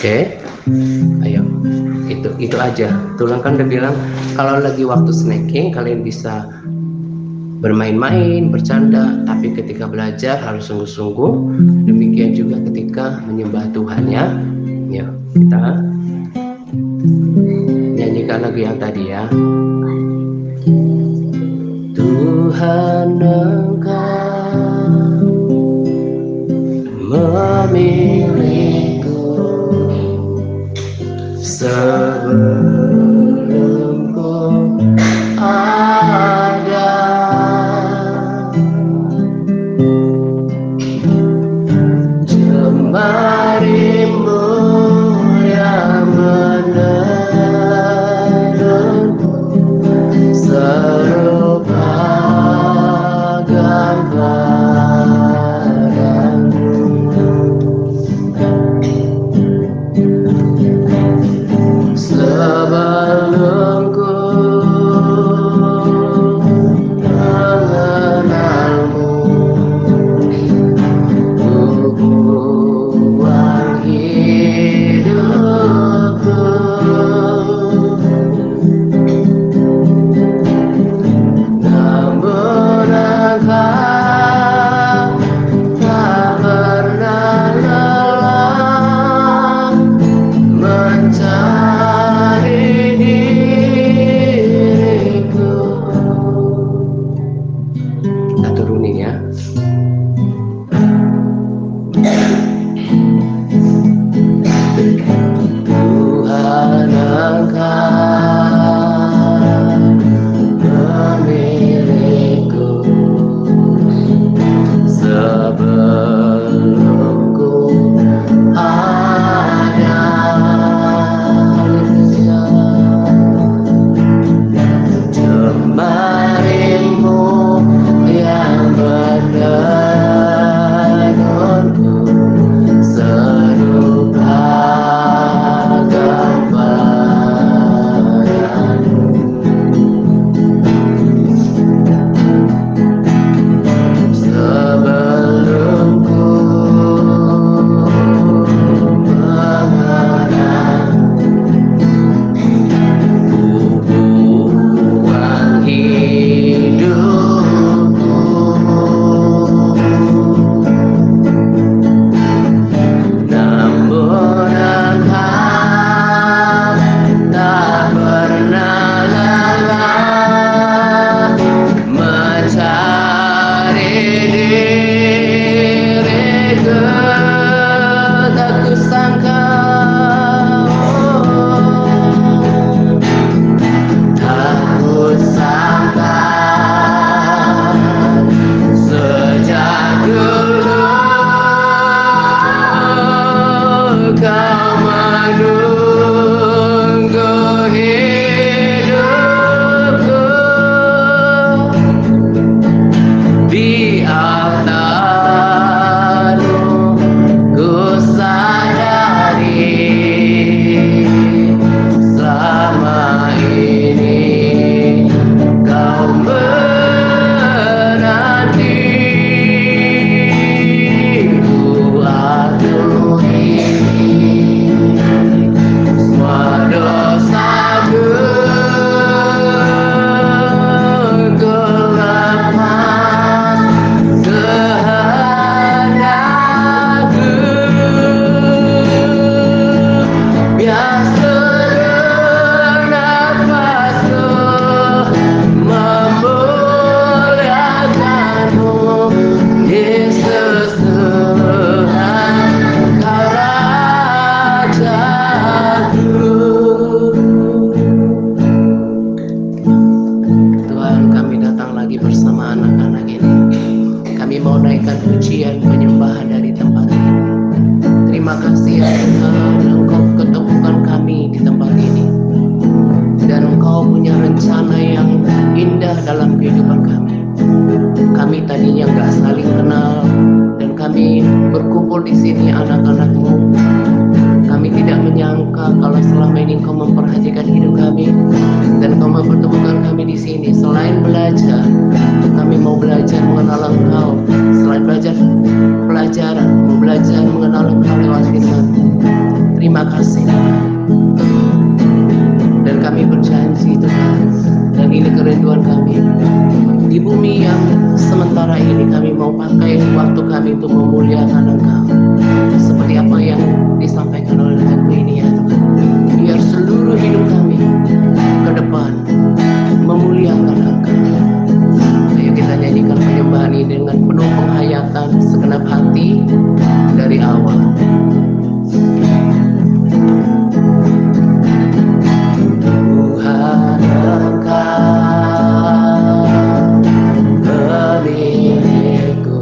Oke, ayo, itu aja. Tulang kan udah bilang kalau lagi waktu snacking kalian bisa bermain-main, bercanda, tapi ketika belajar harus sungguh-sungguh. Demikian juga ketika menyembah Tuhan ya. Yuk, kita nyanyikan lagu yang tadi ya. Tuhan Engkau memilihku sebelum ku ada, jemarimu yang menenunku serupa gambaranmu. Sebelum ku mengenalmu, ku buang hidupku. Namun Engkau tak pernah lelah mencari diriku. Kita turunin ya. Tuhan Engkau memilihku sebelum ku ada. Jemarimu yang menenunku serupa gambaranmu. Sebelum ku mengenalmu, ku buang hidupku. Namun Engkau tak pernah lelah mencari diriku. Tak kusangka, tak kusangka sejak dulu kau menunggu hidupku di altarmu. Ku sadari selama ini kau menanti. Ku akui semua dosaku, ku lepas kehendakku. Biar seluruh nafasku memuliakanmu, Yesus Tuhan, Kau Rajaku. Tuhan, kami datang lagi bersama anak-anak ini. Kami mau naikkan pujian penyembahan dari tempat ini. Terima kasih ya Tuhan, Engkau ketemukan kami di tempat ini, dan Engkau punya rencana yang indah dalam kehidupan kami. Kami tadinya nggak saling kenal, dan kami berkumpul di sini anak-anak-Mu. Kami tidak menyangka kalau selama ini Engkau memperhatikan hidup kami, dan Engkau mempertemukan kami di sini. Selain belajar, kami mau belajar mengenal Engkau. Selain belajar pelajaran, mau belajar mengenal Engkau lewat firman. Terima kasih Tuhan. Dan kami berjanji Tuhan, dan ini kerinduan kami, di bumi yang sementara ini kami mau pakai waktu kami untuk memuliakan Engkau, seperti apa yang disampaikan oleh lagu ini ya Tuhan. Biar seluruh hidup kami ke depan memuliakan Engkau. Ayo kita nyanyikan penyembahan ini dengan penuh penghayatan segenap hati dari awal. Tuhan Engkau pemilikku,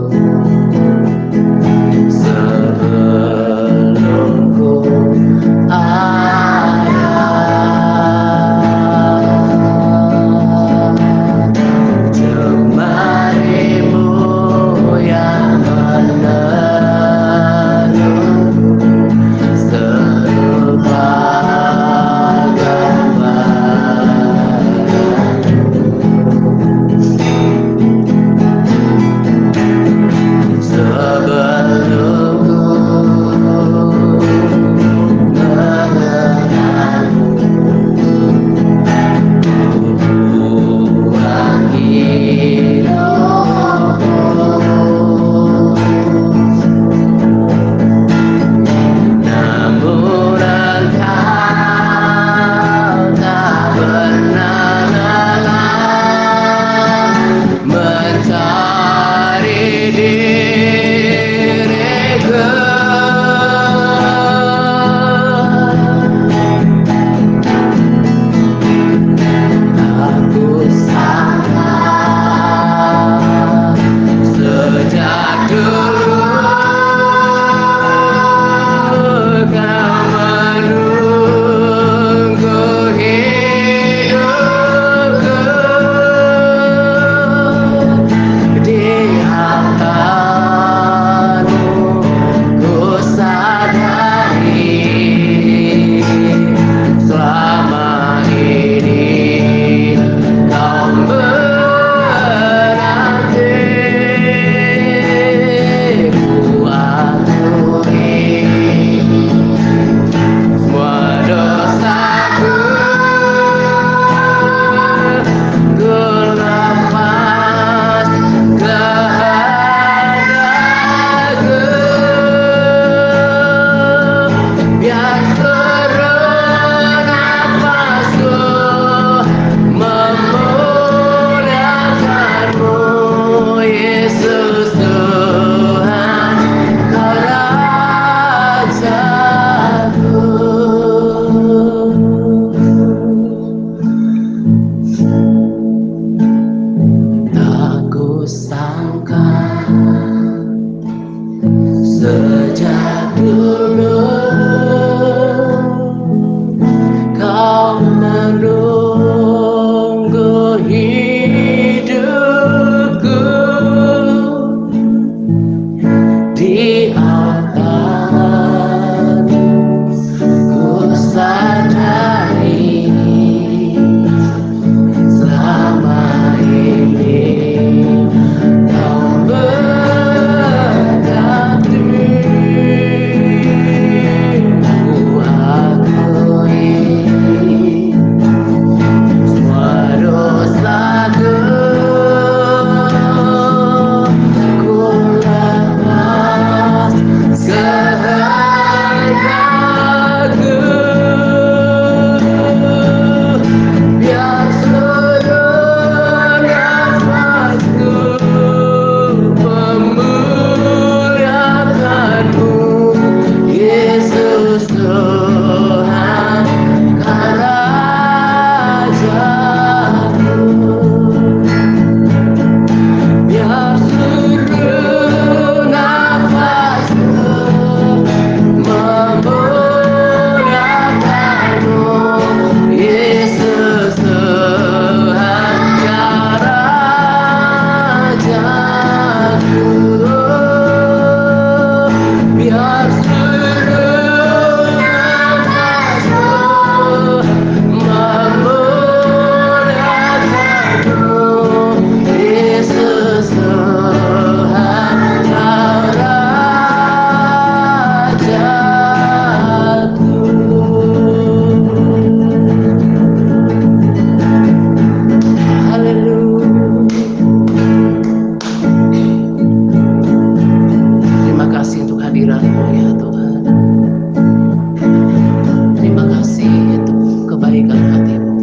menyembunyikan hatimu.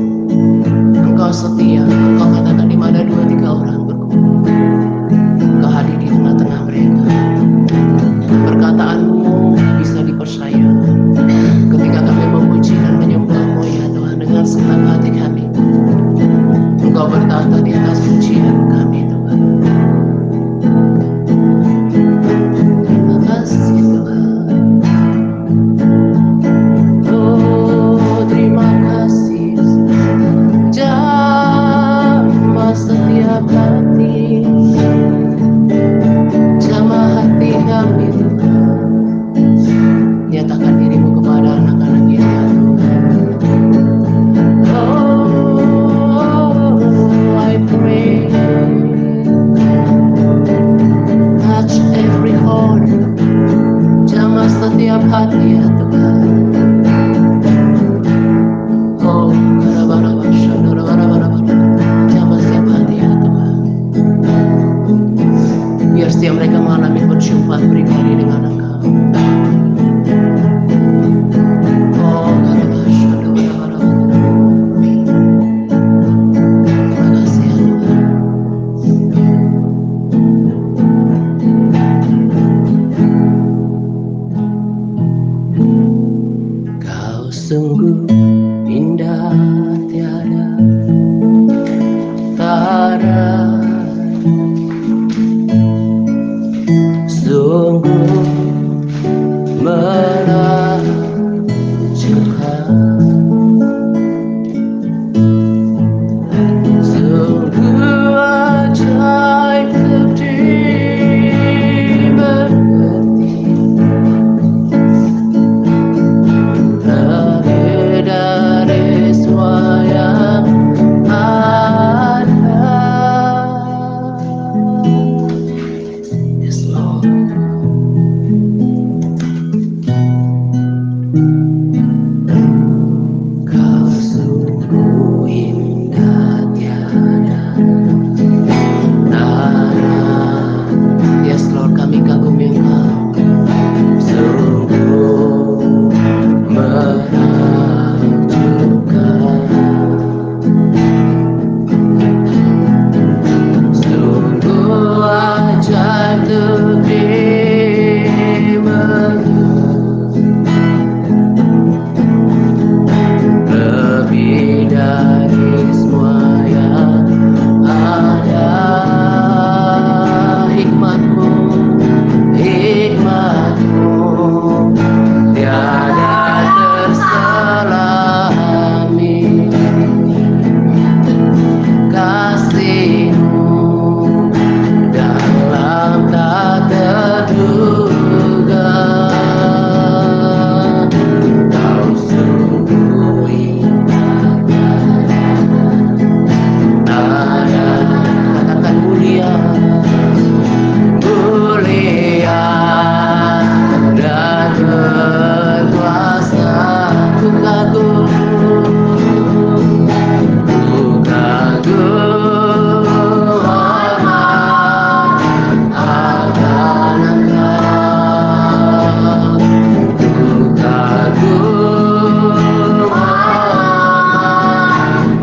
Engkau setia, engkau katakan di mana 2-3 orang berkumpul, engkau hadir di tengah-tengah mereka. Perkataanmu bisa dipercaya. Ketika kami memuji dan menyembah-Mu ya Tuhan dengan senang hati kami, Engkau bertata di atas pujian kami Tuhan. Terima kasih Tuhan. Oh terima kasih jamah setiap hati, jamah hati kami Tuhan. Nyatakan dirimu kepada anak-anak ini ya Tuhan. Oh, I pray, touch every heart, jamah setiap hati ya Tuhan. Oh, jamah setiap hati ya Tuhan. Biar setiap mereka mengalami perjumpaan pribadi dengan Engkau. Sungguh indah tiada tara, sungguh menakjubkan, sungguh ajaib dimengerti. Dari semua yang ada, yes Lord. Kau sungguh indah tiada tara, yes Lord, kami kagumi Engkau. Sungguh menakjubkan, sungguh ajaib dimengerti, lebih dari semua yang ada. Hikmat-Mu, hikmat-Mu tiada terselami, kasih-Mu dalam tak terduga. Kau sungguh indah tiada, katakan mulia, mulia dan berkuasa. Ku kagum, hormat akan Engkau. Ku kagum, hormat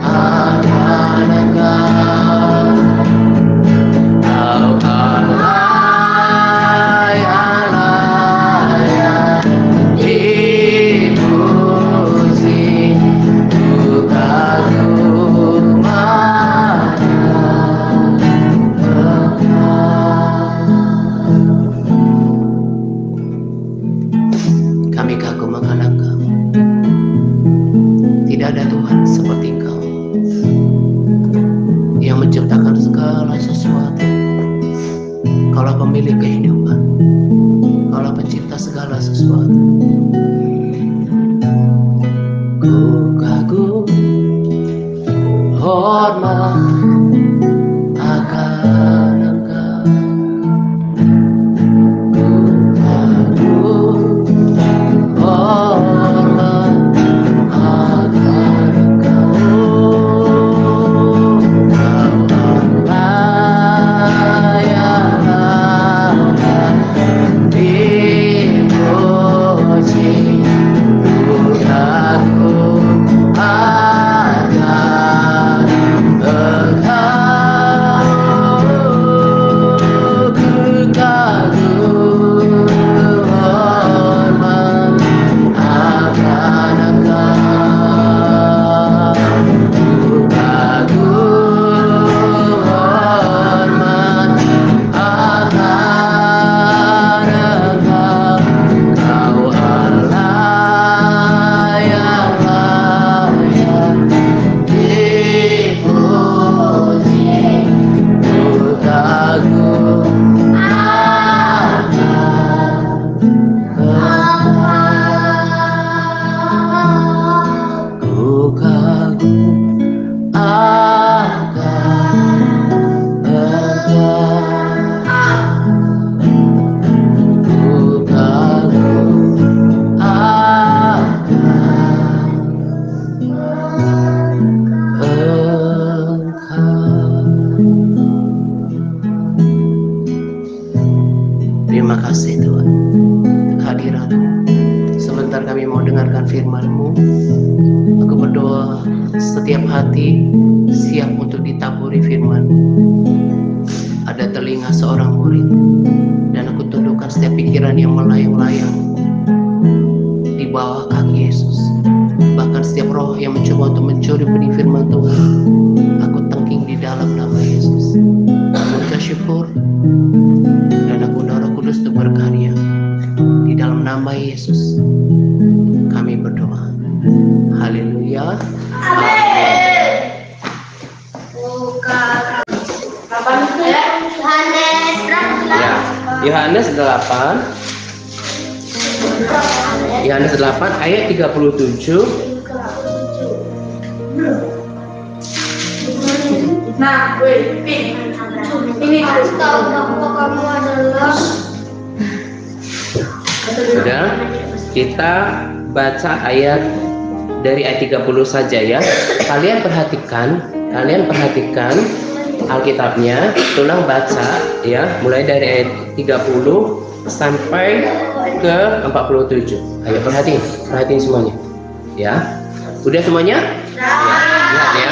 akan Engkau. Kau alay, alay, dipuji. Ku kagum akan Engkau. Kami kagum akan Engkau. Tidak ada Tuhan seperti Engkau yang menciptakan segala sesuatu. Kaulah pemilik kehidupan, Kaulah pencipta segala sesuatu. Ku kagum, hormat akan Engkau. Ku kagum, hormat akan Engkau. Kau alay, alay, dipuji. kami mau dengarkan firman-Mu. Aku berdoa setiap hati siap untuk ditaburi firman-Mu. Ada telinga seorang murid, dan aku tundukkan setiap pikiran yang melayang-layang di bawah kaki Yesus. Bahkan setiap roh yang mencoba untuk mencuri benih firman Tuhan, aku tengking di dalam nama Yesus. Aku syukur, dan aku undang Roh Kudus untuk berkarya. Di dalam nama Yesus kami berdoa. Haleluya. Amin. Yohanes 8. Yohanes 8 ayat 37. Nah, ini harus tahu bahwa kamu adalah. Sudah, kita baca ayat dari ayat 30 saja ya. Kalian perhatikan Alkitabnya, tulang baca ya, mulai dari ayat 30 sampai ke 47. Ayo perhatiin semuanya. Ya. Udah semuanya? Ya. Lihat ya.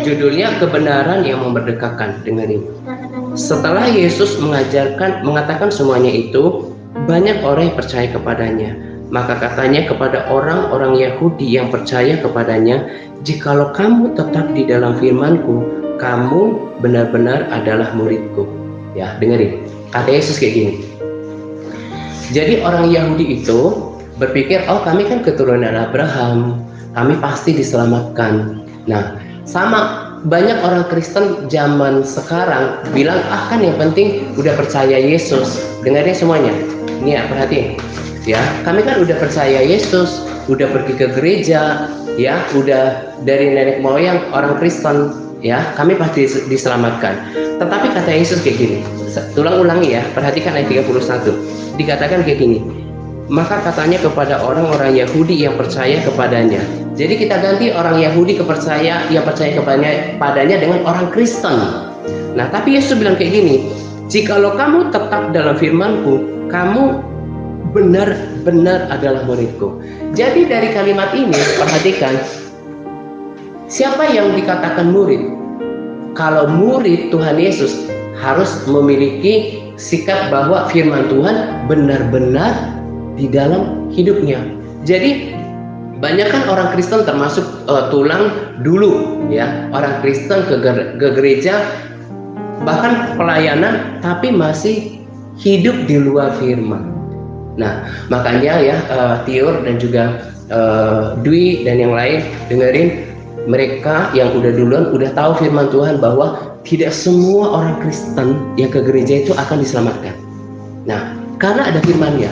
Judulnya kebenaran yang memerdekakan. Dengerin. Setelah Yesus mengatakan semuanya itu, banyak orang yang percaya kepadanya. Maka katanya kepada orang-orang Yahudi yang percaya kepadanya, "Jikalau kamu tetap di dalam firman-Ku, kamu benar-benar adalah murid-Ku." Ya, dengerin. Kata Yesus kayak gini. Jadi orang Yahudi itu berpikir, oh kami kan keturunan Abraham, kami pasti diselamatkan. Nah, sama banyak orang Kristen zaman sekarang bilang, ah kan yang penting udah percaya Yesus. Dengarin semuanya. Ini ya, perhatiin. Ya, kami kan udah percaya Yesus, udah pergi ke gereja, ya, udah dari nenek moyang orang Kristen, ya, kami pasti diselamatkan. Tetapi kata Yesus kayak gini. Ulangi ya, perhatikan ayat 31. Dikatakan kayak gini. Maka katanya kepada orang-orang Yahudi yang percaya kepadanya. Jadi kita ganti orang Yahudi yang percaya kepadanya dengan orang Kristen. Nah, tapi Yesus bilang kayak gini, "Jikalau kamu tetap dalam firman-Ku, kamu benar-benar adalah murid-Ku." Jadi dari kalimat ini perhatikan, siapa yang dikatakan murid? Kalau murid Tuhan Yesus harus memiliki sikap bahwa firman Tuhan benar-benar di dalam hidupnya. Jadi banyak kan orang Kristen termasuk tulang dulu ya, orang Kristen ke gereja bahkan pelayanan tapi masih hidup di luar firman. Nah, makanya ya Tiur dan juga Dwi dan yang lain dengerin, mereka yang udah duluan udah tahu firman Tuhan bahwa tidak semua orang Kristen yang ke gereja itu akan diselamatkan. Nah, karena ada firman-Nya.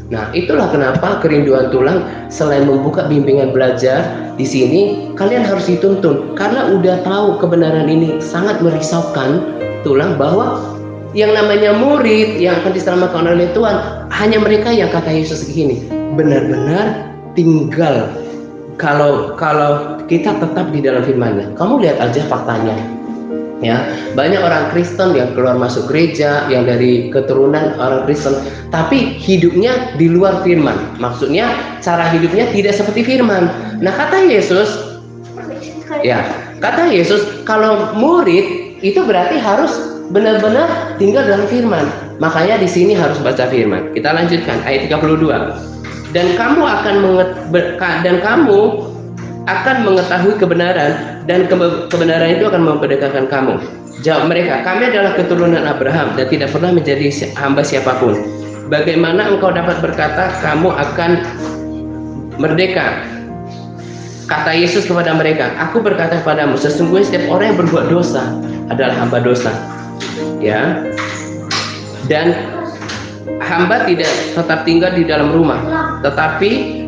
Nah, itulah kenapa kerinduan tulang selain membuka bimbingan belajar di sini, kalian harus dituntun karena udah tahu kebenaran ini sangat merisaukan tulang bahwa yang namanya murid yang akan diselamatkan oleh Tuhan hanya mereka yang kata Yesus begini, benar-benar tinggal kalau kita tetap di dalam firman-Nya. Kamu lihat aja faktanya. Ya, banyak orang Kristen yang keluar masuk gereja, yang dari keturunan orang Kristen, tapi hidupnya di luar firman. Maksudnya cara hidupnya tidak seperti firman. Nah, kata Yesus, kalau murid itu berarti harus benar-benar tinggal dalam firman. Makanya di sini harus baca firman. Kita lanjutkan ayat 32. Dan kamu akan mengetahui kebenaran, dan kebenaran itu akan memerdekakan kamu. Jawab mereka, kami adalah keturunan Abraham dan tidak pernah menjadi hamba siapapun. Bagaimana engkau dapat berkata kamu akan merdeka? Kata Yesus kepada mereka, aku berkata kepadamu, sesungguhnya setiap orang yang berbuat dosa adalah hamba dosa. Ya. Dan hamba tidak tetap tinggal di dalam rumah, tetapi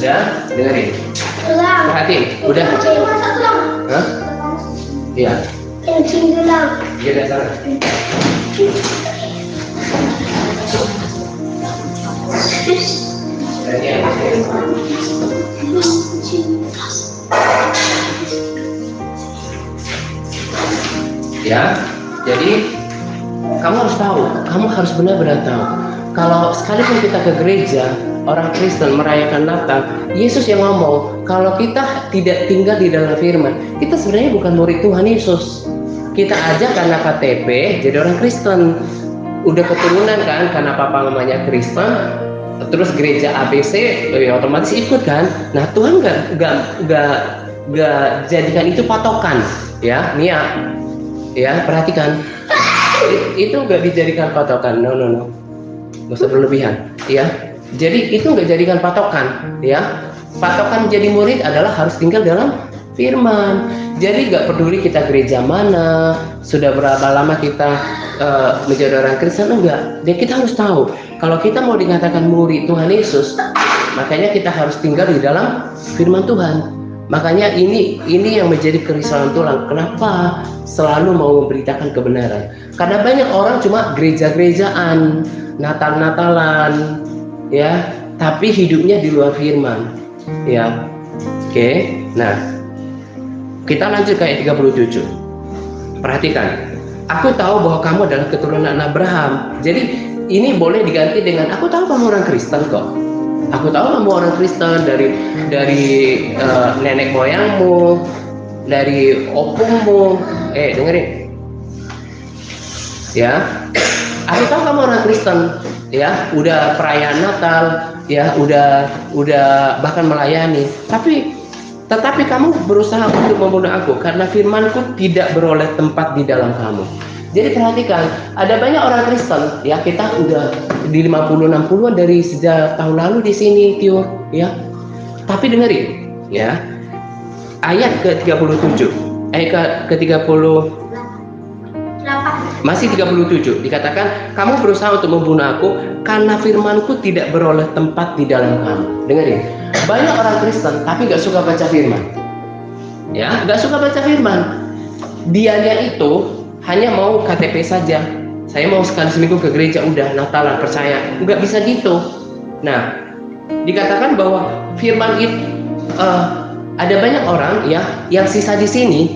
udah dengerin, perhatiin, udah, hah? Iya. Iya udah sana. Ya, jadi kamu harus tahu, kamu harus benar-benar tahu. Kalau sekalipun kita ke gereja, orang Kristen merayakan Natal, Yesus yang ngomong, kalau kita tidak tinggal di dalam firman, kita sebenarnya bukan murid Tuhan Yesus. Kita aja karena KTP jadi orang Kristen, udah keturunan kan, karena papa mamanya Kristen, terus gereja ABC, ya otomatis ikut kan. Nah Tuhan nggak jadikan itu patokan, ya, Nia, ya perhatikan, itu nggak dijadikan patokan, no, nggak usah berlebihan, ya. Jadi itu nggak jadikan patokan, ya. Patokan menjadi murid adalah harus tinggal dalam firman. Jadi nggak peduli kita gereja mana, sudah berapa lama kita menjadi orang Kristen, enggak. Dan kita harus tahu, kalau kita mau dikatakan murid Tuhan Yesus, makanya kita harus tinggal di dalam firman Tuhan. Makanya ini yang menjadi kerisauan tulang. Kenapa selalu mau memberitakan kebenaran? Karena banyak orang cuma gereja-gerejaan, Natal-Natalan, ya, tapi hidupnya di luar firman, ya. Oke. Nah, kita lanjut ke ayat 37. Perhatikan. Aku tahu bahwa kamu adalah keturunan Abraham. Jadi ini boleh diganti dengan aku tahu kamu orang Kristen kok. Aku tahu kamu orang Kristen dari nenek moyangmu, dari opungmu. Dengerin. Ya. Aku tahu kamu orang Kristen, ya, udah perayaan Natal, ya, udah bahkan melayani. Tetapi kamu berusaha untuk membunuh aku karena firmanku tidak beroleh tempat di dalam kamu. Jadi perhatikan, ada banyak orang Kristen, ya, kita udah di 50-60-an dari sejak tahun lalu di sini, Tio, ya. Tapi dengerin, ya. Ayat ke-37, ke-30 masih 37 dikatakan, kamu berusaha untuk membunuh aku karena firmanku tidak beroleh tempat di dalam kamu. Dengerin, banyak orang Kristen tapi gak suka baca firman, ya, gak suka baca firman. Dianya itu hanya mau KTP saja. Saya mau sekali seminggu ke gereja, udah Natalan percaya. Nggak bisa gitu. Nah, dikatakan bahwa firman itu ada banyak orang, ya, yang sisa di sini,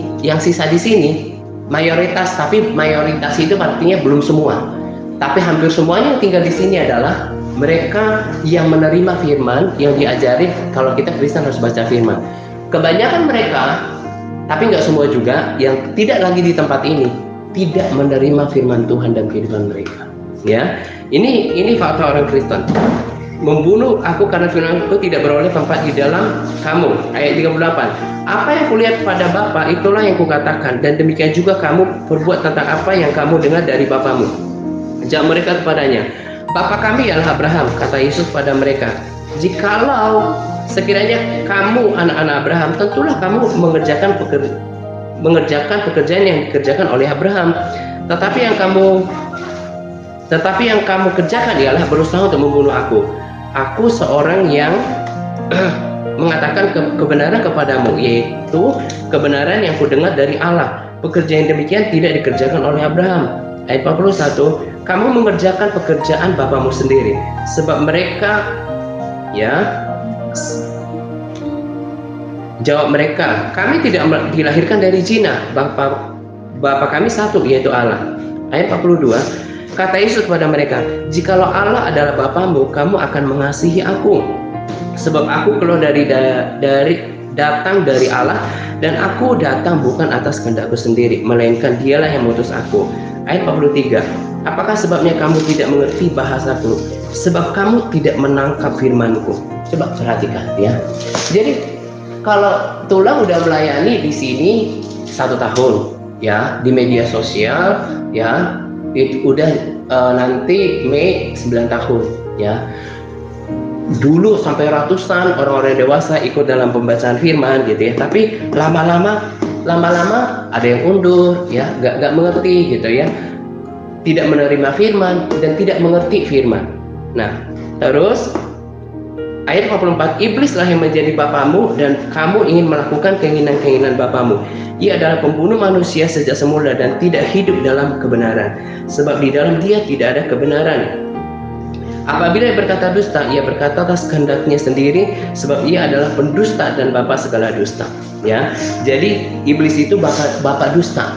mayoritas, tapi mayoritas itu artinya belum semua. Tapi hampir semuanya yang tinggal di sini adalah mereka yang menerima firman, yang diajari kalau kita Kristen harus baca firman. Kebanyakan mereka, tapi nggak semua juga, yang tidak lagi di tempat ini, tidak menerima firman Tuhan dan kehidupan mereka. Ya, ini fakta orang Kristen. Membunuh aku karena firman-Ku tidak beroleh tempat di dalam kamu. Ayat 38. Apa yang kulihat pada Bapa, itulah yang kukatakan, dan demikian juga kamu berbuat tentang apa yang kamu dengar dari bapamu. Jawab mereka kepadanya, Bapa kami adalah Abraham. Kata Yesus pada mereka, jikalau sekiranya kamu anak-anak Abraham, tentulah kamu mengerjakan pekerjaan yang dikerjakan oleh Abraham. Tetapi yang kamu kerjakan ialah berusaha untuk membunuh aku. Aku seorang yang mengatakan kebenaran kepadamu, yaitu kebenaran yang kudengar dari Allah. Pekerjaan demikian tidak dikerjakan oleh Abraham. Ayat 41, kamu mengerjakan pekerjaan bapamu sendiri, sebab mereka, ya, jawab mereka, kami tidak dilahirkan dari zina, Bapa kami satu, yaitu Allah. Ayat 42, kata Yesus kepada mereka, jikalau Allah adalah Bapamu, kamu akan mengasihi aku, sebab aku keluar datang dari Allah, dan aku datang bukan atas kehendakku sendiri, melainkan Dialah yang mengutus aku. Ayat 43, apakah sebabnya kamu tidak mengerti bahasaku? Sebab kamu tidak menangkap firmanku. Coba perhatikan, ya. Jadi kalau Tulang udah melayani di sini 1 tahun, ya, di media sosial, ya, itu udah nanti Mei 9 tahun, ya. Dulu sampai ratusan orang-orang dewasa ikut dalam pembacaan firman, gitu ya. Tapi lama-lama ada yang undur, ya, nggak mengerti, gitu ya. Tidak menerima firman dan tidak mengerti firman. Nah, terus ayat 44, iblislah yang menjadi bapamu dan kamu ingin melakukan keinginan-keinginan bapamu. Ia adalah pembunuh manusia sejak semula dan tidak hidup dalam kebenaran, sebab di dalam dia tidak ada kebenaran. Apabila ia berkata dusta, ia berkata atas kehendaknya sendiri, sebab ia adalah pendusta dan bapa segala dusta. Ya, jadi iblis itu bapak dusta.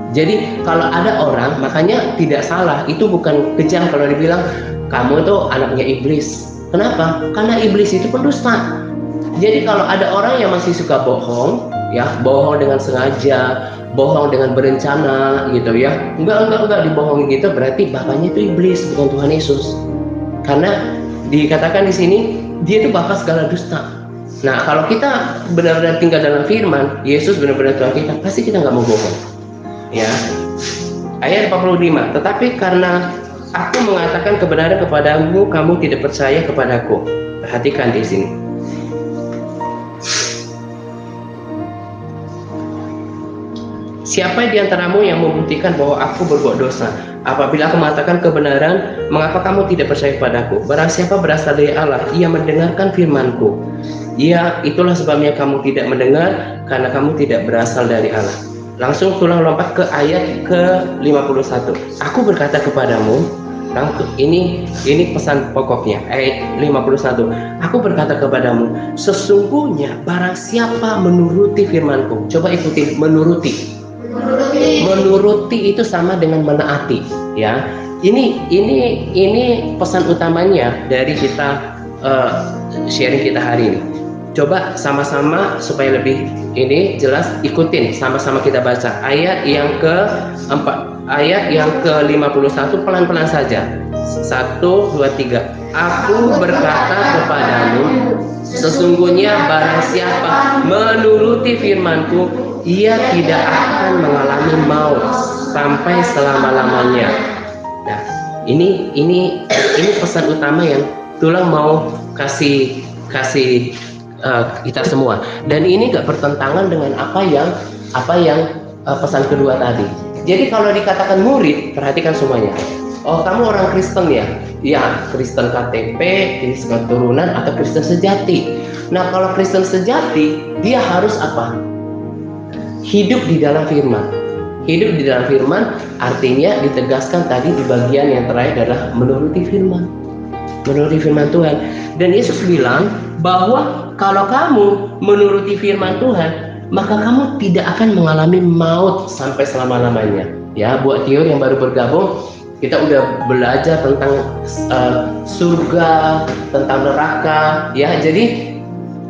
Jadi kalau ada orang, makanya tidak salah, itu bukan kejam kalau dibilang kamu itu anaknya iblis. Kenapa? Karena iblis itu pendusta. Jadi kalau ada orang yang masih suka bohong, ya, bohong dengan sengaja, bohong dengan berencana gitu ya, enggak dibohongin gitu, berarti bapaknya itu iblis, bukan Tuhan Yesus. Karena dikatakan di sini dia itu bapak segala dusta. Nah, kalau kita benar-benar tinggal dalam firman, Yesus benar-benar Tuhan kita, pasti kita nggak mau bohong. Ya, ayat 45. Tetapi karena aku mengatakan kebenaran kepadamu, kamu tidak percaya kepadaku. Perhatikan di sini. Siapa di antaramu yang membuktikan bahwa aku berbuat dosa? Apabila aku mengatakan kebenaran, mengapa kamu tidak percaya padaku? Barang siapa berasal dari Allah, ia mendengarkan firmanku. Ya, itulah sebabnya kamu tidak mendengar, karena kamu tidak berasal dari Allah. Langsung tulang lompat ke ayat ke-51. Aku berkata kepadamu, ini pesan pokoknya, ayat 51. Aku berkata kepadamu, sesungguhnya barang siapa menuruti firmanku. Coba ikuti, menuruti. Menuruti itu sama dengan menaati, ya. Ini pesan utamanya dari kita sharing kita hari ini. Coba sama-sama supaya lebih ini jelas, ikutin sama-sama kita baca ayat yang ke-51 pelan-pelan saja. 1, 2, 3. Aku berkata kepadamu, sesungguhnya barang siapa menuruti firmanku, ia tidak akan mengalami maut sampai selama-lamanya. Nah, ini pesan utama yang Tulang mau kasih kita semua, dan ini gak bertentangan dengan apa yang pesan kedua tadi. Jadi kalau dikatakan murid, perhatikan semuanya. Oh, kamu orang Kristen ya? Ya, Kristen KTP, Kristen keturunan, atau Kristen sejati. Nah, kalau Kristen sejati, dia harus apa? Hidup di dalam firman. Hidup di dalam firman artinya ditegaskan tadi di bagian yang terakhir adalah menuruti firman. Menuruti firman Tuhan. Dan Yesus bilang bahwa kalau kamu menuruti firman Tuhan, maka kamu tidak akan mengalami maut sampai selama-lamanya. Ya, buat teori yang baru bergabung, kita udah belajar tentang surga, tentang neraka, ya. Jadi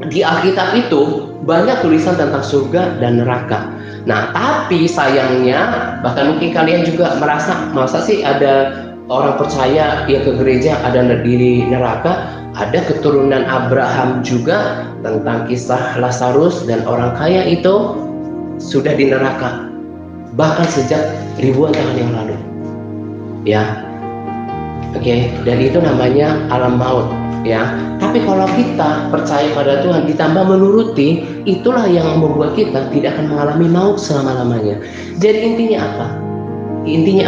di Alkitab itu banyak tulisan tentang surga dan neraka. Nah, tapi sayangnya, bahkan mungkin kalian juga merasa, masa sih ada orang percaya yang ke gereja ada di neraka? Ada keturunan Abraham juga tentang kisah Lazarus dan orang kaya itu sudah di neraka, bahkan sejak ribuan tahun yang lalu. Ya, oke. Dan itu namanya alam maut, ya. Tapi kalau kita percaya pada Tuhan ditambah menuruti, itulah yang membuat kita tidak akan mengalami maut selama-lamanya. Jadi intinya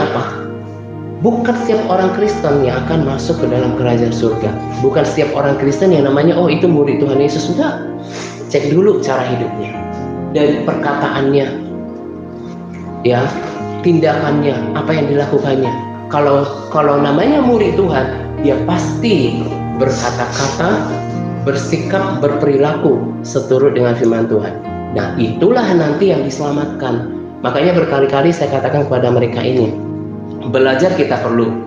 apa? Bukan setiap orang Kristen yang akan masuk ke dalam kerajaan surga. Bukan setiap orang Kristen yang namanya, oh itu murid Tuhan Yesus. Sudah, cek dulu cara hidupnya, dari perkataannya, ya, tindakannya, apa yang dilakukannya. Kalau namanya murid Tuhan, dia pasti berkata-kata, bersikap, berperilaku seturut dengan firman Tuhan. Nah, itulah nanti yang diselamatkan. Makanya berkali-kali saya katakan kepada mereka ini, belajar kita perlu.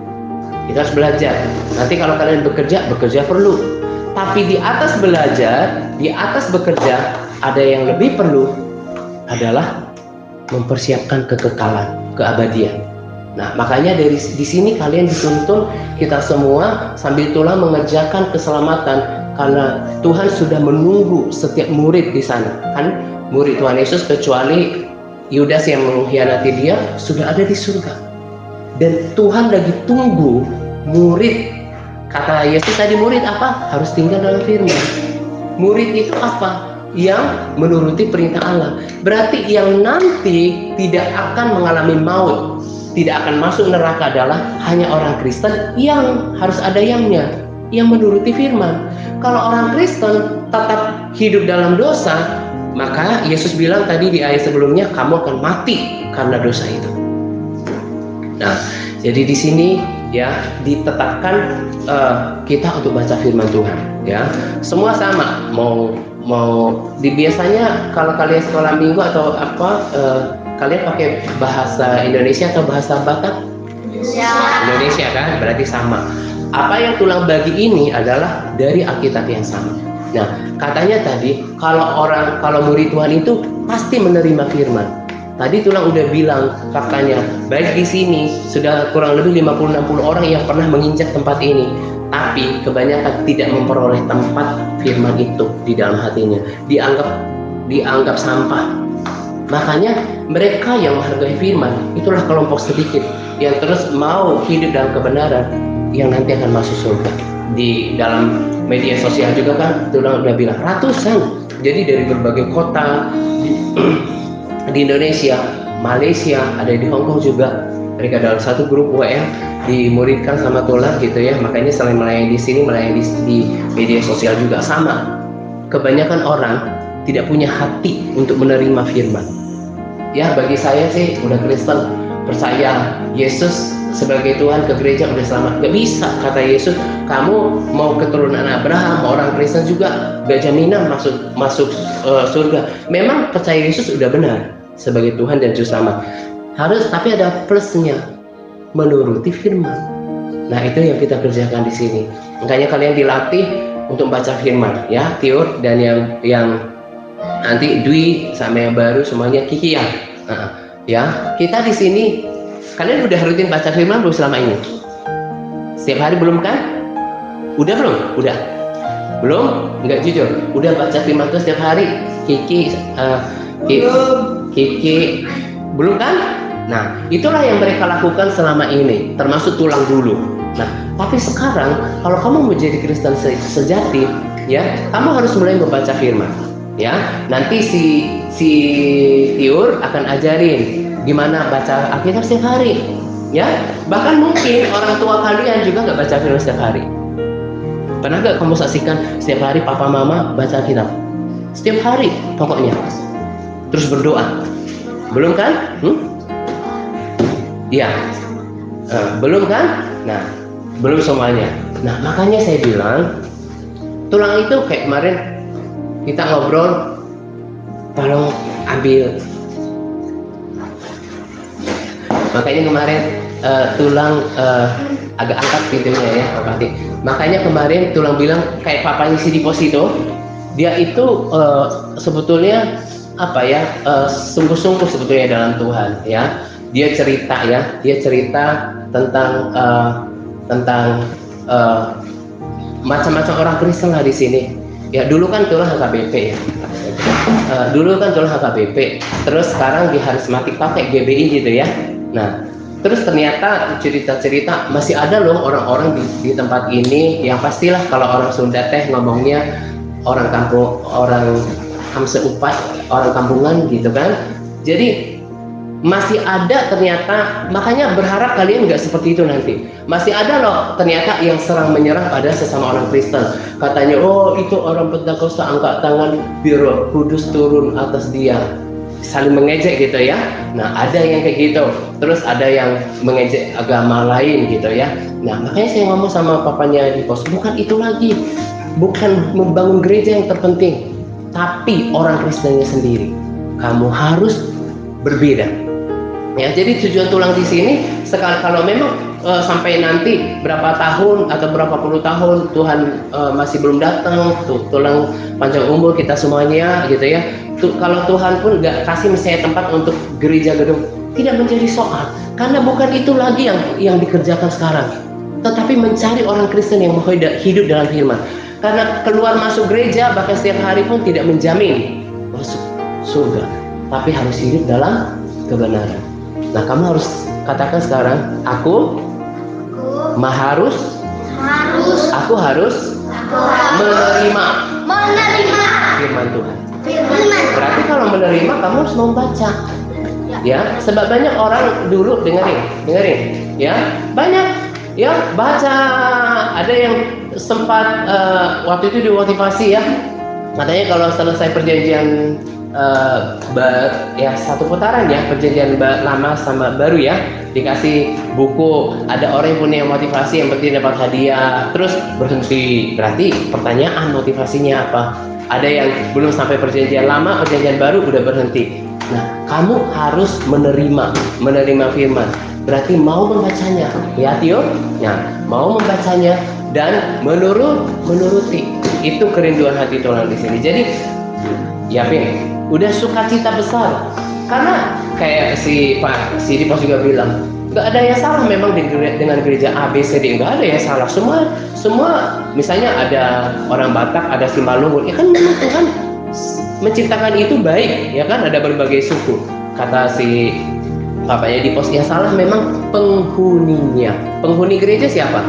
Kita harus belajar. Nanti kalau kalian bekerja perlu. Tapi di atas belajar, di atas bekerja, ada yang lebih perlu adalah mempersiapkan kekekalan, keabadian. Nah, makanya di sini kalian dituntun, kita semua sambil tulang mengerjakan keselamatan, karena Tuhan sudah menunggu setiap murid di sana. Kan murid Tuhan Yesus kecuali Yudas yang mengkhianati dia sudah ada di surga. Dan Tuhan lagi tunggu murid. Kata Yesus tadi, murid apa? Harus tinggal dalam firman. Murid itu apa? Yang menuruti perintah Allah. Berarti yang nanti tidak akan mengalami maut, tidak akan masuk neraka adalah hanya orang Kristen yang harus ada yang menuruti firman. Kalau orang Kristen tetap hidup dalam dosa, maka Yesus bilang tadi di ayat sebelumnya, kamu akan mati karena dosa itu. Nah, jadi di sini ya ditetapkan kita untuk baca firman Tuhan, ya. Semua sama, biasanya kalau kalian sekolah minggu atau apa kalian pakai bahasa Indonesia atau bahasa Batak? Indonesia kan, berarti sama. Apa yang tulang bagi ini adalah dari Alkitab yang sama. Nah, katanya tadi kalau murid Tuhan itu pasti menerima firman. Tadi tulang udah bilang faktanya, baik di sini sudah kurang lebih 50-60 orang yang pernah menginjak tempat ini, tapi kebanyakan tidak memperoleh tempat firman itu di dalam hatinya, dianggap sampah. Makanya mereka yang menghargai firman itulah kelompok sedikit yang terus mau hidup dalam kebenaran, yang nanti akan masuk surga. Di dalam media sosial juga kan tulang udah bilang ratusan, jadi dari berbagai kota di Indonesia, Malaysia, ada di Hong Kong juga. Mereka dalam satu grup WA dimuridkan sama tulang gitu ya. Makanya selain melayani di sini, melayani di media sosial juga sama. Kebanyakan orang tidak punya hati untuk menerima firman. Ya, bagi saya sih udah Kristen, percaya Yesus sebagai Tuhan, ke gereja udah selamat. Gak bisa kata Yesus, kamu mau keturunan Abraham, mau orang Kristen juga gak jaminan masuk surga. Memang percaya Yesus udah benar sebagai Tuhan dan Juru Selamat. Harus, tapi ada plusnya, menuruti firman. Nah, itu yang kita kerjakan di sini. Makanya kalian dilatih untuk baca firman, ya, Tiur dan yang nanti Dwi sama yang baru semuanya Kiki ya. Ya, kita di sini kalian udah rutin baca firman belum selama ini? Setiap hari belum kan? Udah belum? Udah. Belum? Enggak jujur. Udah baca firman itu setiap hari? Kiki belum kan? Nah, itulah yang mereka lakukan selama ini, termasuk tulang dulu. Nah, tapi sekarang kalau kamu mau jadi Kristen sejati, ya, kamu harus mulai membaca firman. Ya, nanti si Tiur akan ajarin gimana baca Alkitab setiap hari. Ya, bahkan mungkin orang tua kalian juga nggak baca firman setiap hari. Pernah nggak kamu saksikan setiap hari papa mama baca Alkitab? Setiap hari pokoknya. Terus berdoa. Belum kan? Iya. Belum kan? Nah, belum semuanya. Nah, makanya saya bilang tulang itu kayak kemarin kita ngobrol, tolong ambil. Makanya kemarin tulang agak angkat videonya ya Pak Pati. Makanya kemarin tulang bilang kayak papanya si Diposito, dia itu sebetulnya apa ya, sungguh-sungguh sebetulnya dalam Tuhan ya. Dia cerita tentang macam-macam orang Kristen lah di sini. Ya dulu kan tulang HKBP ya. Dulu kan tulang HKBP, terus sekarang di Harismatik pakai GBI gitu ya. Nah, terus ternyata cerita-cerita masih ada loh orang-orang di tempat ini yang pastilah kalau orang Sunda teh ngomongnya orang kampung, orang hamse upat, orang kampungan gitu kan. Jadi masih ada ternyata, makanya berharap kalian nggak seperti itu nanti. Masih ada loh ternyata yang serang menyerang pada sesama orang Kristen. Katanya, oh itu orang Pentakosta, angkat tangan biar Roh Kudus turun atas dia. Saling mengejek gitu ya. Nah, ada yang kayak gitu. Terus ada yang mengejek agama lain gitu ya. Nah, makanya saya ngomong sama papanya di pos, bukan itu lagi. Bukan membangun gereja yang terpenting, tapi orang Kristennya sendiri. Kamu harus berbeda. Ya, jadi tujuan tulang di sini sekali kalau memang sampai nanti berapa tahun atau berapa puluh tahun Tuhan masih belum datang, tulang panjang umur kita semuanya gitu ya. Kalau Tuhan pun nggak kasih misalnya tempat untuk gereja gedung, tidak menjadi soal, karena bukan itu lagi yang dikerjakan sekarang, tetapi mencari orang Kristen yang mau hidup dalam firman. Karena keluar masuk gereja bahkan setiap hari pun tidak menjamin masuk surga, tapi harus hidup dalam kebenaran. Nah, kamu harus katakan sekarang, aku harus menerima firman Tuhan. Berarti kalau menerima kamu harus membaca. Ya, sebab banyak orang dulu dengerin, ya, banyak ya baca. Ada yang sempat waktu itu dimotivasi ya, katanya kalau selesai perjanjian ya satu putaran ya, perjanjian lama sama baru ya, dikasih buku. Ada orang yang punya motivasi yang penting dapat hadiah, terus berhenti. Berarti pertanyaan motivasinya apa? Ada yang belum sampai perjanjian lama, perjanjian baru udah berhenti. Nah, kamu harus menerima firman. Berarti mau membacanya, ya Tio? Nah, mau membacanya dan menuruti. Itu kerinduan hati Tuhan di sini. Jadi, ya Pin, udah sukacita besar. Karena kayak si Dipas juga bilang, nggak ada yang salah memang dengan gereja A, B, C, D. Nggak ada yang salah. Semua misalnya ada orang Batak, ada si Malungun. Ya kan memang Tuhan menciptakan itu baik, ya kan? Ada berbagai suku. Kata si bapaknya Dipas, yang salah memang penghuninya. Penghuni gereja siapa?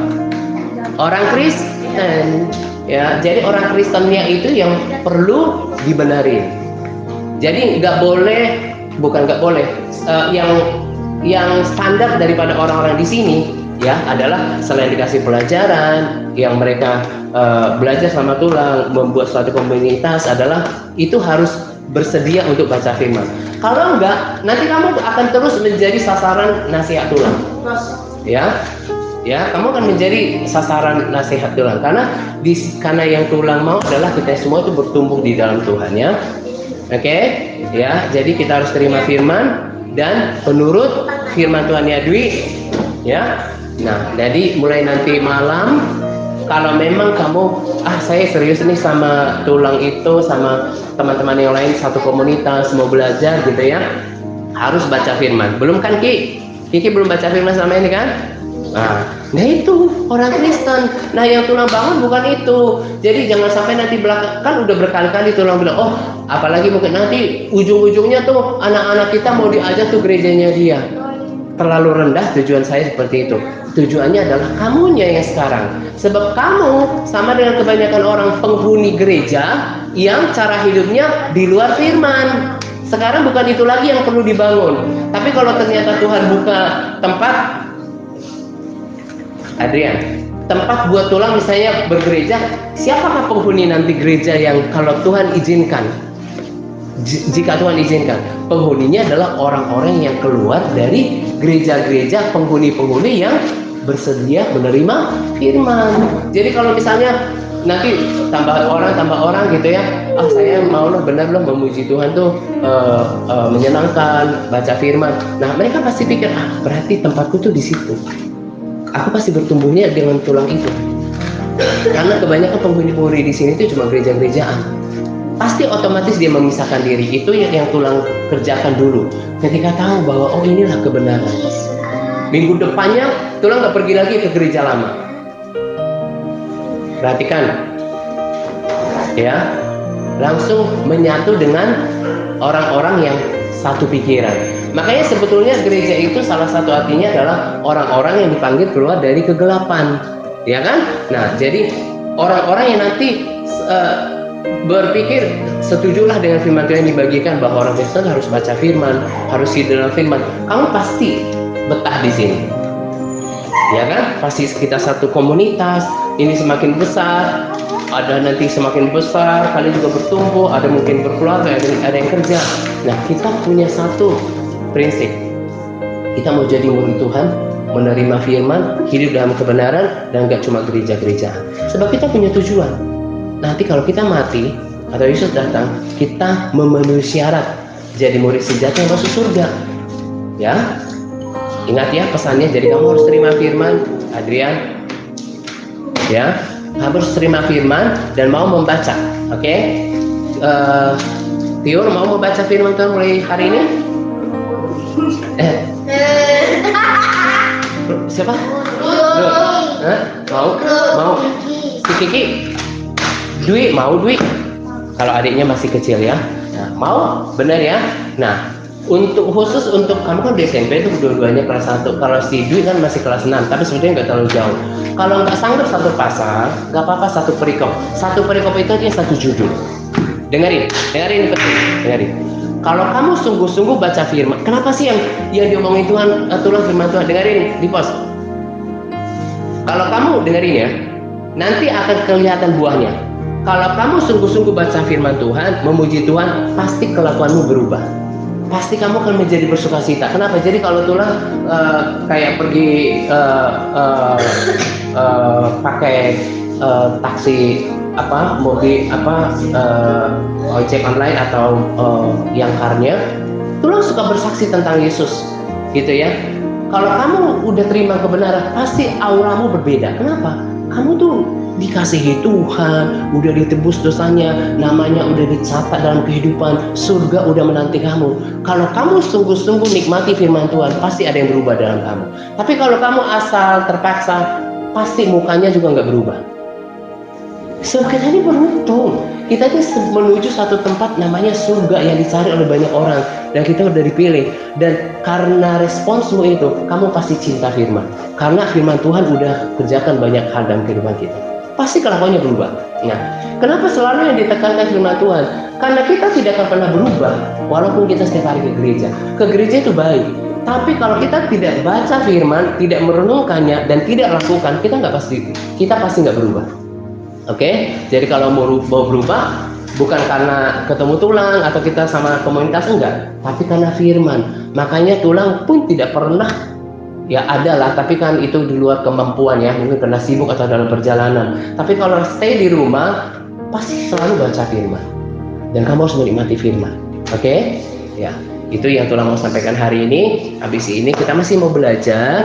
Orang Kristen. Ya, jadi orang Kristennya itu yang perlu dibenarin. Jadi nggak boleh, yang standar daripada orang-orang di sini ya adalah selain dikasih pelajaran yang mereka belajar sama Tulang, membuat suatu komunitas, adalah itu harus bersedia untuk baca firman. Kalau enggak, nanti kamu akan terus menjadi sasaran nasihat Tulang. Ya, kamu akan menjadi sasaran nasihat Tulang karena yang Tulang mau adalah kita semua itu bertumbuh di dalam Tuhan, ya. Oke, ya. Jadi kita harus terima firman dan penurut firman Tuhan, ya Dwi, ya. Nah, jadi mulai nanti malam, kalau memang kamu, saya serius nih sama Tulang itu, sama teman-teman yang lain satu komunitas mau belajar gitu ya, harus baca firman. Belum kan Ki? Kiki belum baca firman sama ini kan? Nah itu orang Kristen. Nah yang Tulang bangun bukan itu. Jadi jangan sampai nanti belakang, kan udah berkali-kali Tulang bilang, oh apalagi mungkin nanti ujung-ujungnya tuh anak-anak kita mau diajak tuh gerejanya dia. Terlalu rendah tujuan saya seperti itu. Tujuannya adalah kamunya yang sekarang. Sebab kamu sama dengan kebanyakan orang penghuni gereja yang cara hidupnya di luar firman. Sekarang bukan itu lagi yang perlu dibangun. Tapi kalau ternyata Tuhan buka tempat, Adrian, tempat buat Tulang misalnya bergereja, siapakah penghuni nanti gereja yang kalau Tuhan izinkan? Jika Tuhan izinkan, penghuninya adalah orang-orang yang keluar dari gereja-gereja penghuni-penghuni yang bersedia menerima firman. Jadi kalau misalnya nanti tambah orang gitu ya, saya mau benar memuji Tuhan tuh menyenangkan, baca firman. Nah mereka pasti pikir, berarti tempatku tuh di situ. Aku pasti bertumbuhnya dengan Tulang itu. Karena kebanyakan penghuni-penghuni di sini itu cuma gereja-gerejaan. Pasti otomatis dia memisahkan diri. Itu yang Tulang kerjakan dulu. Ketika tahu bahwa oh inilah kebenaran. Minggu depannya Tulang nggak pergi lagi ke gereja lama. Perhatikan, ya, langsung menyatu dengan orang-orang yang satu pikiran. Makanya sebetulnya gereja itu salah satu artinya adalah orang-orang yang dipanggil keluar dari kegelapan, ya kan? Nah, jadi orang-orang yang nanti berpikir setujulah dengan firman Tuhan yang dibagikan bahwa orang Kristen harus baca firman, harus hidup dalam firman. Kamu pasti betah di sini, ya kan? Pasti kita satu komunitas ini semakin besar, ada nanti semakin besar, kalian juga bertumbuh, ada mungkin berkeluarga, ada yang kerja. Nah, kita punya satu prinsip, kita mau jadi murid Tuhan, menerima firman, hidup dalam kebenaran, dan gak cuma gereja-gerejaan. Sebab kita punya tujuan. Nanti kalau kita mati atau Yesus datang, kita memenuhi syarat jadi murid sejati yang masuk surga. Ya, ingat ya pesannya. Jadi kamu harus terima firman, Adrian. Ya, kamu harus terima firman dan mau membaca. Oke? Tio mau membaca firman Tuhan mulai hari ini? Siapa? Mau? Si Kiki? Dwi, mau Dwi? Kalau adiknya masih kecil ya. Nah, mau? Benar ya? Nah, khusus untuk kamu kan di SMP itu dua-duanya kelas 1. Kalau si Dwi kan masih kelas 6, tapi sebetulnya nggak terlalu jauh. Kalau nggak sanggup satu pasal, nggak apa-apa satu perikop. Satu perikop itu aja satu judul. Dengerin ini penting, dengerin. Kalau kamu sungguh-sungguh baca firman, kenapa sih yang diomongin Tuhan, Tulang firman Tuhan? Dengerin di pos. Kalau kamu dengerin ya, nanti akan kelihatan buahnya. Kalau kamu sungguh-sungguh baca firman Tuhan, memuji Tuhan, pasti kelakuanmu berubah. Pasti kamu akan menjadi bersukacita. Kenapa? Jadi kalau Tulang kayak pergi pakai taksi mobil ojek online atau yang karnya, suka bersaksi tentang Yesus, gitu ya. Kalau kamu udah terima kebenaran, pasti auramu berbeda. Kenapa? Kamu tuh dikasihi Tuhan, udah ditebus dosanya, namanya udah dicatat dalam kehidupan, surga udah menanti kamu. Kalau kamu sungguh-sungguh nikmati firman Tuhan, pasti ada yang berubah dalam kamu. Tapi kalau kamu asal terpaksa, pasti mukanya juga nggak berubah. So, kita ini beruntung. Kita ini menuju satu tempat namanya surga yang dicari oleh banyak orang, dan kita udah dipilih. Dan karena responsmu itu, kamu pasti cinta firman. Karena firman Tuhan udah kerjakan banyak hal dalam kehidupan kita. Pasti kelakuannya berubah. Nah, kenapa selalu yang ditekankan firman Tuhan? Karena kita tidak akan pernah berubah walaupun kita setiap hari ke gereja. Ke gereja itu baik. Tapi kalau kita tidak baca firman, tidak merenungkannya, dan tidak lakukan, kita pasti nggak berubah. Oke, jadi kalau mau berubah, bukan karena ketemu tulang atau kita sama komunitas, enggak, tapi karena firman. Makanya tulang pun tidak pernah, ya adalah, tapi kan itu di luar kemampuan ya, mungkin karena sibuk atau dalam perjalanan. Tapi kalau stay di rumah, pasti selalu baca firman, dan kamu harus menikmati firman. Oke, ya, itu yang tulang mau sampaikan hari ini. Habis ini kita masih mau belajar,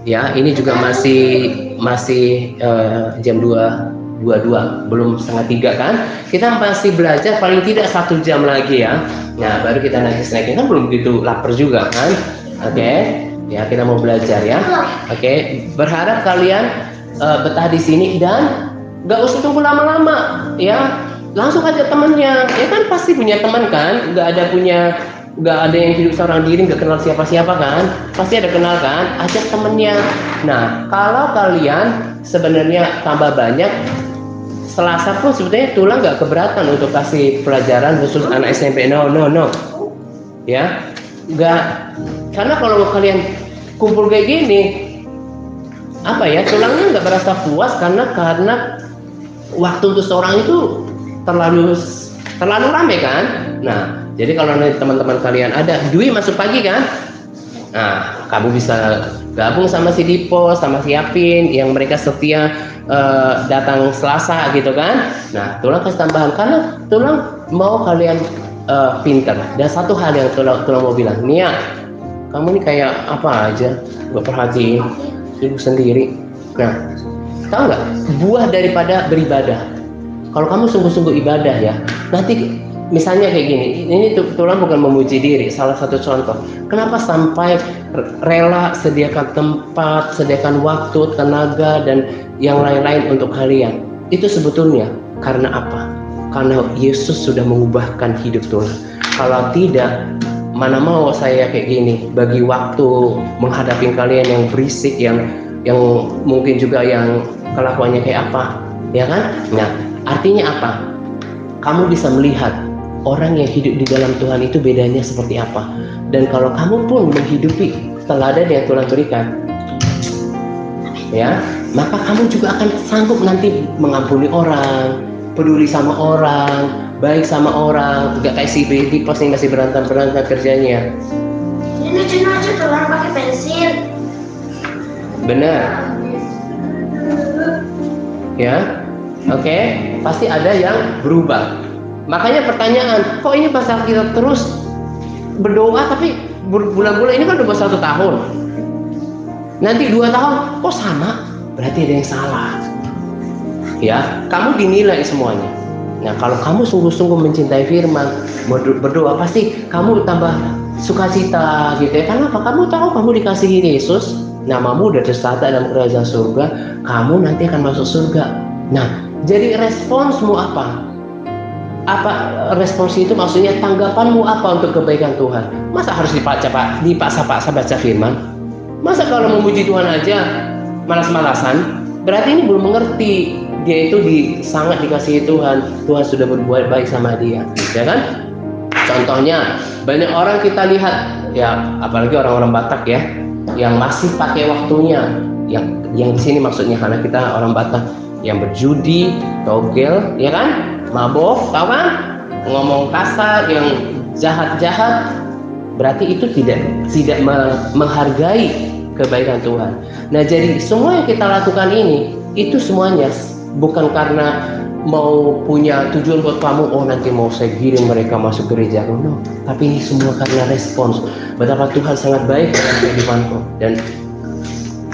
ya. Ini juga masih jam 2:22, belum setengah 3 kan. Kita masih belajar paling tidak 1 jam lagi ya. Nah, baru kita nanti snacking, kan belum begitu lapar juga kan. Oke, ya, kita mau belajar ya. Oke, berharap kalian betah di sini dan nggak usah tunggu lama-lama ya. Langsung ajak temennya, ya kan pasti punya teman kan. Nggak ada yang hidup seorang diri, nggak kenal siapa-siapa kan. Pasti ada kenal kan, ajak temennya. Nah, kalau kalian sebenarnya tambah banyak, Selasa pun sebetulnya tulang nggak keberatan untuk kasih pelajaran khusus anak SMP. No. Ya, nggak. Karena kalau kalian kumpul kayak gini, apa ya, tulangnya nggak merasa puas karena waktu untuk seorang itu terlalu ramai kan. Nah, jadi kalau nanti teman-teman kalian ada, Dwi masuk pagi kan? Nah, kamu bisa gabung sama si Dipo, sama si Yapin, yang mereka setia datang Selasa gitu kan. Nah, tulang kasih tambahan karena tulang mau kalian pintar. Dan satu hal yang tulang mau bilang, Nia, kamu ini kayak apa aja, gak perhatiin, sibuk sendiri. Nah, tahu nggak, buah daripada beribadah. Kalau kamu sungguh-sungguh ibadah ya, nanti misalnya kayak gini, ini tulang bukan memuji diri, salah satu contoh. Kenapa sampai rela sediakan tempat, sediakan waktu, tenaga, dan yang lain-lain untuk kalian? Itu sebetulnya karena apa? Karena Yesus sudah mengubahkan hidup tulang. Kalau tidak, mana mau saya kayak gini, bagi waktu menghadapi kalian yang berisik, yang mungkin juga yang kelakuannya kayak apa, ya kan? Nah, artinya apa? Kamu bisa melihat orang yang hidup di dalam Tuhan itu bedanya seperti apa. Dan kalau kamu pun menghidupi teladan yang Tuhan berikan, ya, maka kamu juga akan sanggup nanti mengampuni orang, peduli sama orang, baik sama orang, gak kayak si Baby Pos yang masih berantem kerjanya. Ini cuma tulang pakai pensil. Benar. Ya, oke, pasti ada yang berubah. Makanya pertanyaan, kok ini pasal kita terus berdoa tapi bulan-bulan ini kan udah 1 tahun, nanti 2 tahun kok sama, berarti ada yang salah ya. Kamu dinilai semuanya. Nah, kalau kamu sungguh-sungguh mencintai firman, berdoa, pasti kamu tambah sukacita gitu ya. Karena apa? Kamu tahu kamu dikasihi Yesus, namamu udah tercatat dalam kerajaan surga, kamu nanti akan masuk surga. Nah, jadi responsmu apa? Respons itu maksudnya tanggapanmu apa untuk kebaikan Tuhan? Masa harus dipaksa baca firman? Masa kalau memuji Tuhan aja malas-malasan? Berarti ini belum mengerti. Dia itu sangat dikasihi Tuhan. Tuhan sudah berbuat baik sama dia, ya kan? Contohnya banyak orang kita lihat ya, apalagi orang-orang Batak ya, yang masih pakai waktunya. Yang di sini maksudnya karena kita orang Batak yang berjudi, togel, ya kan? Mabok, tahu kan? Ngomong kasar, yang jahat-jahat, berarti itu tidak menghargai kebaikan Tuhan. Nah, jadi semua yang kita lakukan ini, itu semuanya bukan karena mau punya tujuan buat kamu, oh nanti mau saya giring mereka masuk gereja. No, tapi ini semua karena respons betapa Tuhan sangat baik dalam kehidupanku. Dan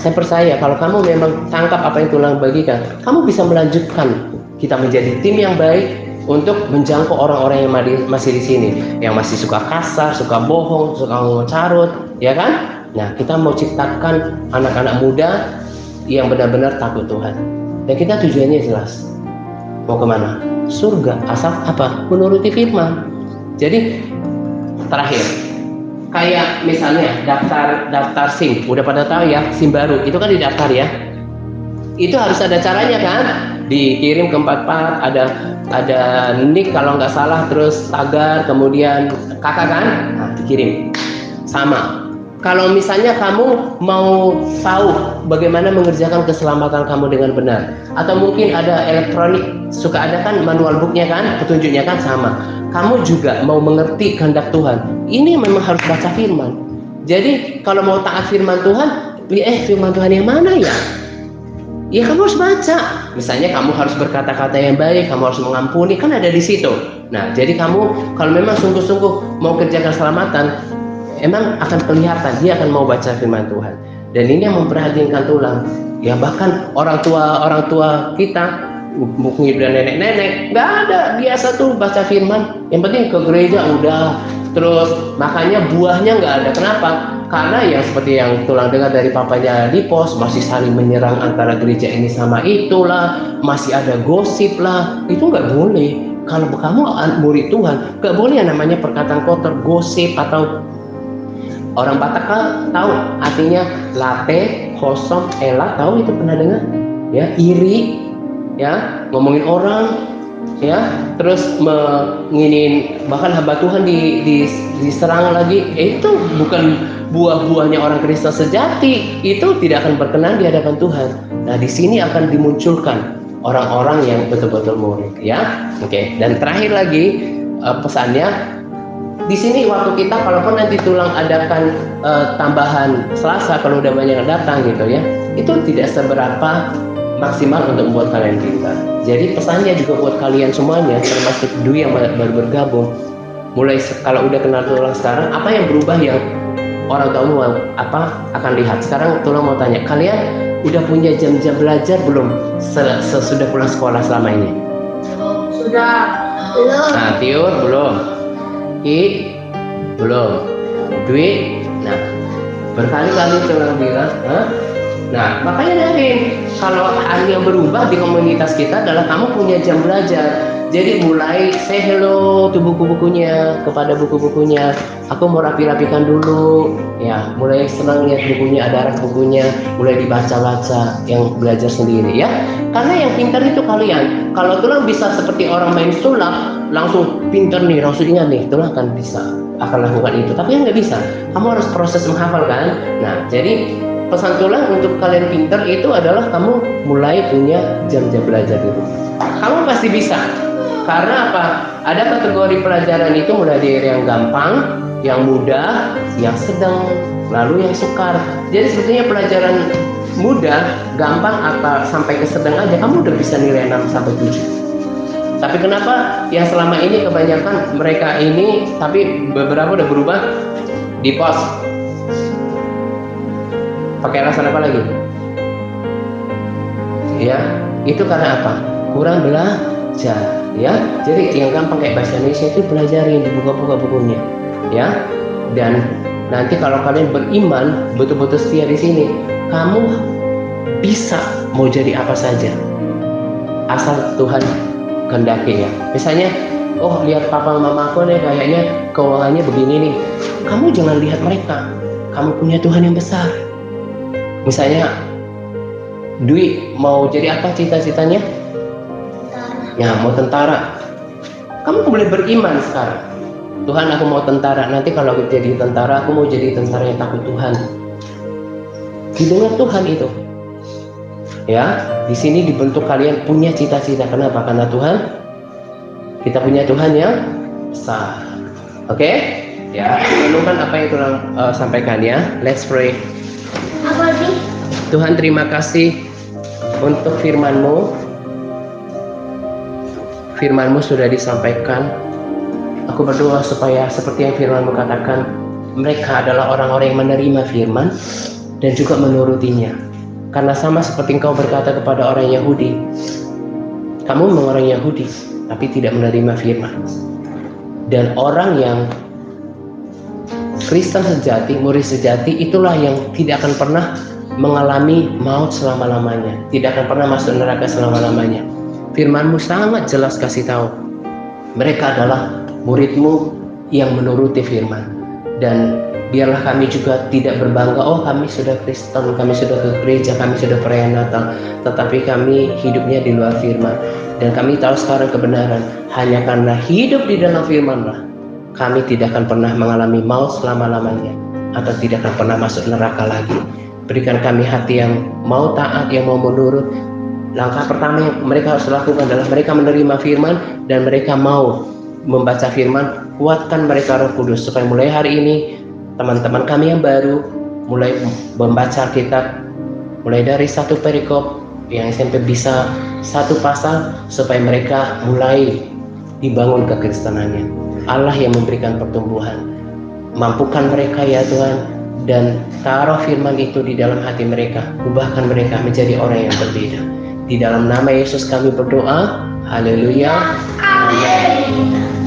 saya percaya kalau kamu memang tangkap apa yang Tuhan bagikan, kamu bisa melanjutkan kita menjadi tim yang baik untuk menjangkau orang-orang yang masih di sini, yang masih suka kasar, suka bohong, suka ngomong carut, ya kan? Nah, kita mau ciptakan anak-anak muda yang benar-benar takut Tuhan. Dan kita tujuannya jelas. Mau kemana? Surga. Asal apa? Menuruti firman. Jadi terakhir, kayak misalnya daftar SIM, udah pada tahu ya, SIM baru itu kan didaftar ya. Itu harus ada caranya kan? Dikirim ke 44, ada nick kalau nggak salah, terus tagar, kemudian kakak kan? Nah, dikirim. Sama. Kalau misalnya kamu mau tahu bagaimana mengerjakan keselamatan kamu dengan benar, atau mungkin ada elektronik, suka ada kan manual booknya kan, petunjuknya kan sama. Kamu juga mau mengerti kehendak Tuhan, ini memang harus baca firman. Jadi kalau mau taat firman Tuhan, firman Tuhan yang mana ya? Ya kamu harus baca. Misalnya kamu harus berkata-kata yang baik, kamu harus mengampuni, kan ada di situ. Nah, jadi kamu kalau memang sungguh-sungguh mau kerjakan keselamatan, emang akan kelihatan dia akan mau baca firman Tuhan. Dan ini yang memperhatikan Tuhan. Ya bahkan orang tua kita, mungkin dan nenek-nenek, nggak ada, biasa tuh baca firman. Yang penting ke gereja udah. Terus makanya buahnya nggak ada. Kenapa? Karena yang seperti yang Tulang dengar dari papanya di pos, masih saling menyerang antara gereja ini sama itulah, masih ada gosip lah. Itu nggak boleh. Kalau kamu murid Tuhan, nggak boleh yang namanya perkataan kotor, gosip, atau orang Batak kan tahu artinya late, kosong, elah, tahu itu pernah dengar? Ya, iri, ya, ngomongin orang, ya, terus menginin bahkan hamba Tuhan diserang lagi. Itu bukan buah-buahnya orang Kristen sejati. Itu tidak akan berkenan di hadapan Tuhan. Nah, di sini akan dimunculkan orang-orang yang betul-betul murid, ya. Oke, dan terakhir lagi pesannya di sini waktu kita, kalaupun nanti Tulang adakan tambahan Selasa kalau udah banyak yang datang gitu ya, itu tidak seberapa maksimal untuk membuat kalian pintar. Jadi pesannya juga buat kalian semuanya, termasuk Dwi yang baru bergabung, mulai kalau udah kenal Tulang sekarang, apa yang berubah yang orang tahu apa akan lihat. Sekarang Tulang mau tanya, kalian udah punya jam-jam belajar belum sesudah pulang sekolah selama ini? Sudah. Belum. Nah, Tiur belum. I belum. Dwi, nah berkali-kali Tulang bilang, nah makanya dari kalau hal yang berubah di komunitas kita adalah kamu punya jam belajar. Jadi mulai say hello tuh buku-bukunya, kepada buku-bukunya. Aku mau rapi-rapikan dulu, ya. Mulai senang lihat bukunya, ada rak bukunya, mulai dibaca-baca, yang belajar sendiri, ya. Karena yang pintar itu kalian. Kalau Tulang bisa seperti orang main sulap, langsung pintar nih, langsung ingat nih, Tulang akan lakukan itu. Tapi yang nggak bisa, kamu harus proses menghafal kan. Nah, jadi pesan Tulang untuk kalian pintar itu adalah kamu mulai punya jam-jam belajar dulu. Kamu pasti bisa. Karena apa? Ada kategori pelajaran itu mulai dari yang gampang, yang mudah, yang sedang, lalu yang sukar. Jadi sebetulnya pelajaran mudah, gampang, atau sampai ke sedang aja kamu udah bisa nilai 6 sampai 7. Tapi kenapa yang selama ini kebanyakan mereka ini, tapi beberapa udah berubah di pos. Pakai alasan apa lagi? Ya, itu karena apa? Kurang belajar. Ya, jadi yang gampang kayak bahasa Indonesia itu pelajarin, dibuka-buka bukunya, ya. Dan nanti kalau kalian beriman, betul-betul setia di sini, kamu bisa mau jadi apa saja, asal Tuhan kehendaki ya. Misalnya, oh lihat papa mama aku nih kayaknya keuangannya begini nih, kamu jangan lihat mereka, kamu punya Tuhan yang besar. Misalnya, Dwi mau jadi apa cita-citanya? Ya, mau tentara. Kamu boleh beriman sekarang. Tuhan, aku mau tentara. Nanti kalau aku jadi tentara, aku mau jadi tentara yang takut Tuhan. Didengar Tuhan itu. Ya, di sini dibentuk kalian punya cita-cita. Kenapa? Karena Tuhan, kita punya Tuhan yang besar. Oke? Ya, renungkan apa yang Tuhan sampaikan ya. Let's pray. Apa sih? Tuhan, terima kasih untuk firman-Mu. firman-Mu sudah disampaikan. Aku berdoa supaya seperti yang firman-Mu katakan, mereka adalah orang-orang yang menerima firman dan juga menurutinya. Karena sama seperti Engkau berkata kepada orang Yahudi, kamu memang orang Yahudi, tapi tidak menerima firman. Dan orang yang Kristen sejati, murid sejati, itulah yang tidak akan pernah mengalami maut selama-lamanya, tidak akan pernah masuk neraka selama-lamanya. Firman-Mu sangat jelas kasih tahu, mereka adalah murid-Mu yang menuruti firman. Dan biarlah kami juga tidak berbangga, oh kami sudah Kristen, kami sudah ke gereja, kami sudah perayaan Natal, tetapi kami hidupnya di luar firman. Dan kami tahu sekarang kebenaran, hanya karena hidup di dalam firman-Lah kami tidak akan pernah mengalami maut selama-lamanya, atau tidak akan pernah masuk neraka lagi. Berikan kami hati yang mau taat, yang mau menurut. Langkah pertama yang mereka harus lakukan adalah mereka menerima firman dan mereka mau membaca firman. Kuatkan mereka Roh Kudus supaya mulai hari ini teman-teman kami yang baru mulai membaca Alkitab, mulai dari satu perikop, yang SMP bisa satu pasal, supaya mereka mulai dibangun kekristenannya. Allah yang memberikan pertumbuhan. Mampukan mereka ya Tuhan, dan taruh firman itu di dalam hati mereka, ubahkan mereka menjadi orang yang berbeda. Di dalam nama Yesus kami berdoa. Haleluya. Amin.